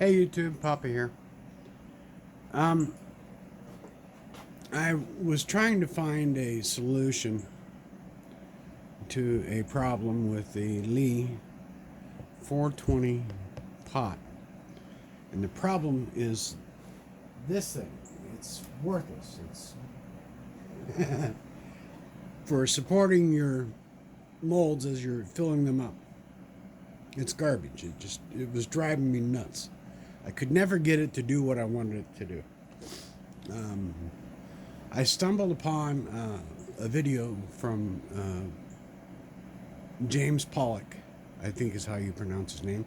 Hey YouTube, Papa here. Um, I was trying to find a solution to a problem with the Lee 420 pot. And the problem is this thing. It's worthless. It's for supporting your molds as you're filling them up. It's garbage. It was driving me nuts. I could never get it to do what I wanted it to do. I stumbled upon a video from James Pollock, I think is how you pronounce his name.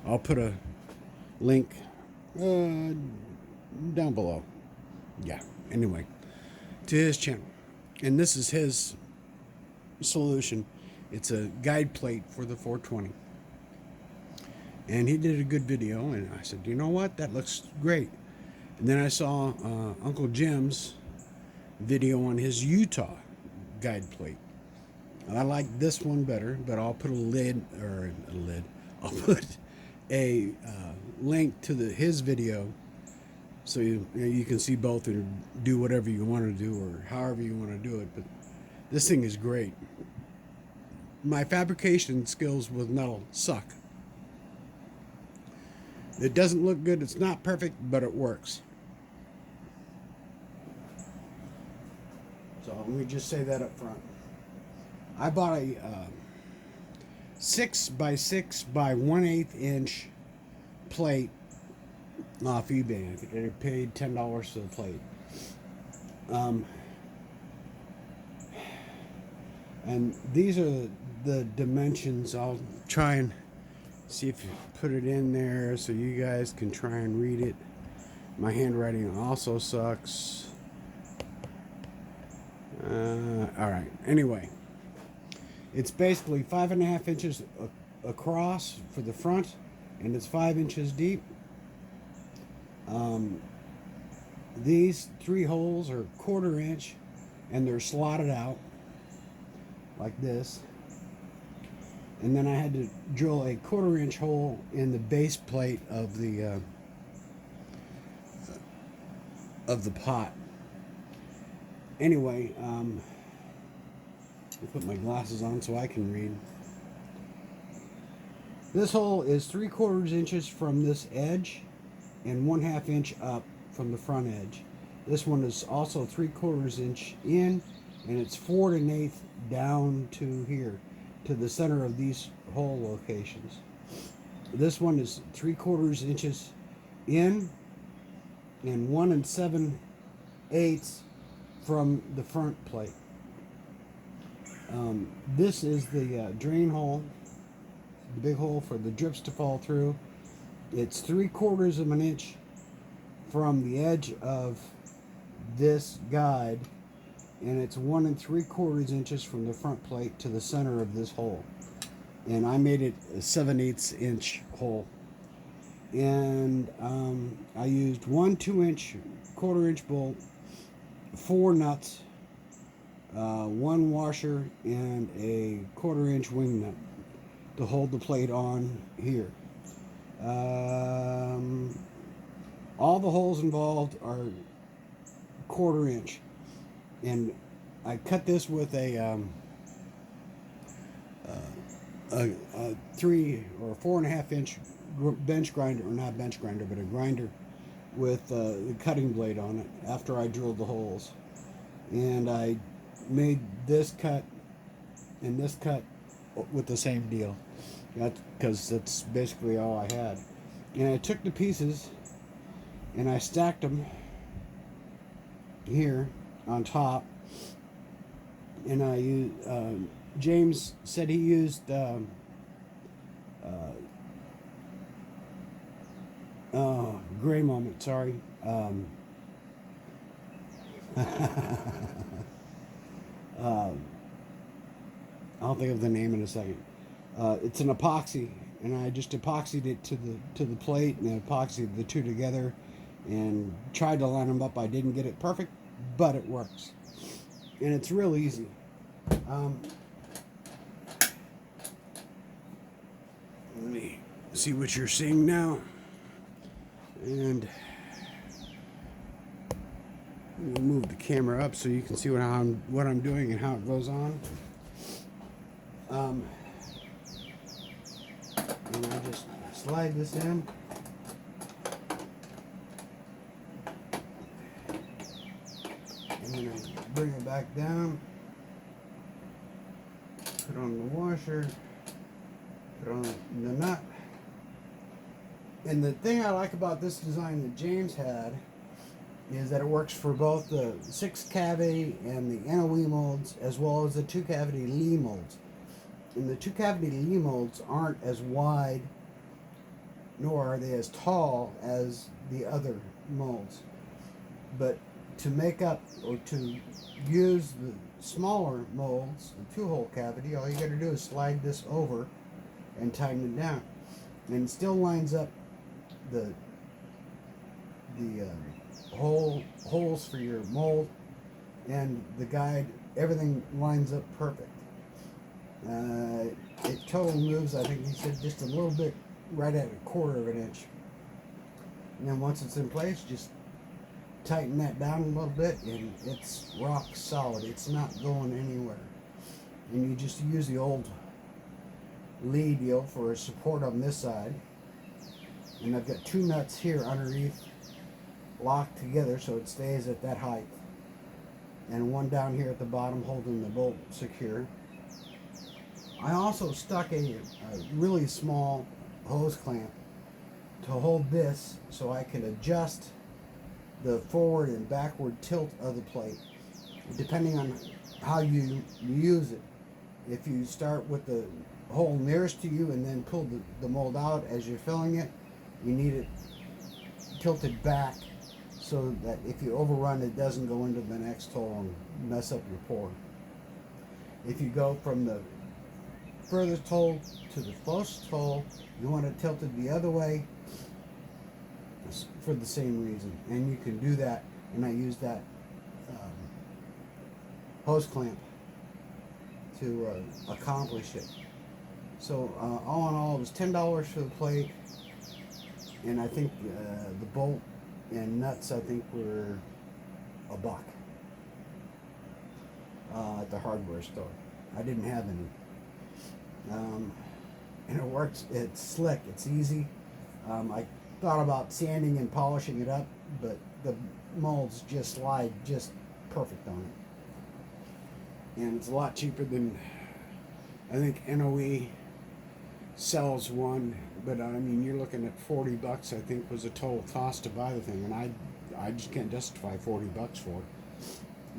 I'll put a link down below. Yeah, anyway, to his channel. And this is his solution. It's a guide plate for the 420. And he did a good video, and I said, you know what, that looks great. And then I saw Uncle Jim's video on his Utah guide plate. I like this one better, but I'll put I'll put a link to his video so you can see both and do whatever you want to do or however you want to do it. But this thing is great. My fabrication skills with metal suck. It doesn't look good, it's not perfect, but it works. So let me just say that up front. I bought a 6 by 6 by 1/8 inch plate off eBay. I think I paid $10 for the plate. And these are the dimensions. I'll try and see if you put it in there so you guys can try and read it. My handwriting also sucks. Alright, anyway. It's basically 5.5 inches across for the front, and it's 5 inches deep. These 3 holes are 1/4 inch, and they're slotted out like this. And then I had to drill a 1/4 inch hole in the base plate of the pot. Anyway, I'll put my glasses on so I can read. This hole is 3/4 inches from this edge and 1/2 inch up from the front edge. This one is also 3/4 inch in, and it's 4 1/8 down to here, to the center of these hole locations. This one is 3/4 inches in and 1 7/8 from the front plate. This is the drain hole, the big hole for the drips to fall through. It's 3/4 of an inch from the edge of this guide, and it's 1 3/4 inches from the front plate to the center of this hole. And I made it a 7/8 inch hole. And I used 1 2-inch 1/4 inch bolt, 4 nuts, 1 washer, and a 1/4 inch wing nut to hold the plate on here. All the holes involved are 1/4 inch, and I cut this with a 3 or 4.5 inch bench grinder, or not bench grinder, but a grinder with the cutting blade on it after I drilled the holes. And I made this cut and this cut with the same deal, because that's basically all I had. And I took the pieces and I stacked them here on top, and I used James said he used gray moment, sorry. I'll think of the name in a second. It's an epoxy, and I just epoxied it to the plate, and epoxied the two together and tried to line them up. I didn't get it perfect, but it works, and it's real easy. Let me see what you're seeing now. And we'll move the camera up so you can see what I'm doing and how it goes on. And I just slide this in. And then I bring it back down. Put on the washer. Put on the nut. And the thing I like about this design that James had is that it works for both the 6-cavity and the NOE molds as well as the 2-cavity Lee molds. And the 2-cavity Lee molds aren't as wide nor are they as tall as the other molds. But to make up or to use the smaller molds, the 2-hole cavity, all you got to do is slide this over and tighten it down. And it still lines up the holes for your mold and the guide. Everything lines up perfect. It totally moves, I think he said, just a little bit, right at 1/4 of an inch. And then once it's in place, just tighten that down a little bit and it's rock solid. It's not going anywhere. And you just use the old Lee deal for a support on this side. And I've got 2 nuts here underneath locked together so it stays at that height. And one down here at the bottom holding the bolt secure. I also stuck a really small hose clamp to hold this so I can adjust the forward and backward tilt of the plate depending on how you use it. If you start with the hole nearest to you and then pull the mold out as you're filling it, you need it tilted back so that if you overrun, it doesn't go into the next hole and mess up your pour. If you go from the furthest hole to the closest hole, you want it tilted the other way for the same reason. And you can do that, and I use that hose clamp to accomplish it. So all in all, it was $10 for the plate, and I think the bolt and nuts I think were $1 at the hardware store. I didn't have any, and it works. It's slick. It's easy. I thought about sanding and polishing it up, but the molds just slide just perfect on it, and it's a lot cheaper than I think NOE sells one, but I mean you're looking at $40 I think was the total cost to buy the thing, and I just can't justify $40 for it.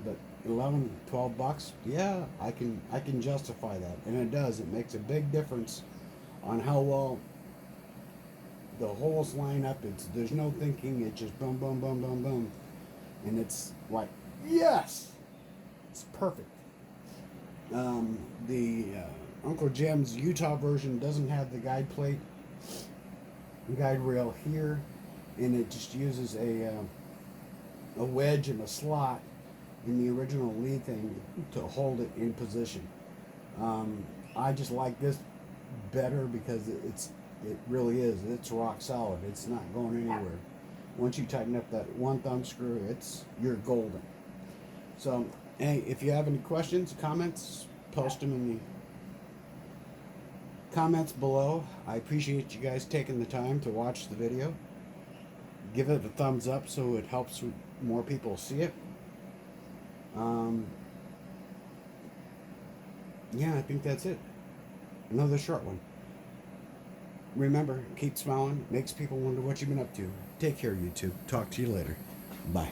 But $11-12, yeah, I can justify that, and it does. It makes a big difference on how well the holes line up. There's no thinking. It's just boom, boom, boom, boom, boom, and it's like yes, it's perfect. The Uncle Jim's Utah version doesn't have the guide plate, guide rail here, and it just uses a wedge and a slot in the original Lee thing to hold it in position. I just like this better because it really is. It's rock solid. It's not going anywhere. Once you tighten up that one thumb screw, you're golden. So, hey, if you have any questions, comments, post them in the comments below. I appreciate you guys taking the time to watch the video. Give it a thumbs up so it helps more people see it. Yeah, I think that's it. Another short one. Remember, keep smiling. Makes people wonder what you've been up to. Take care, YouTube. Talk to you later. Bye.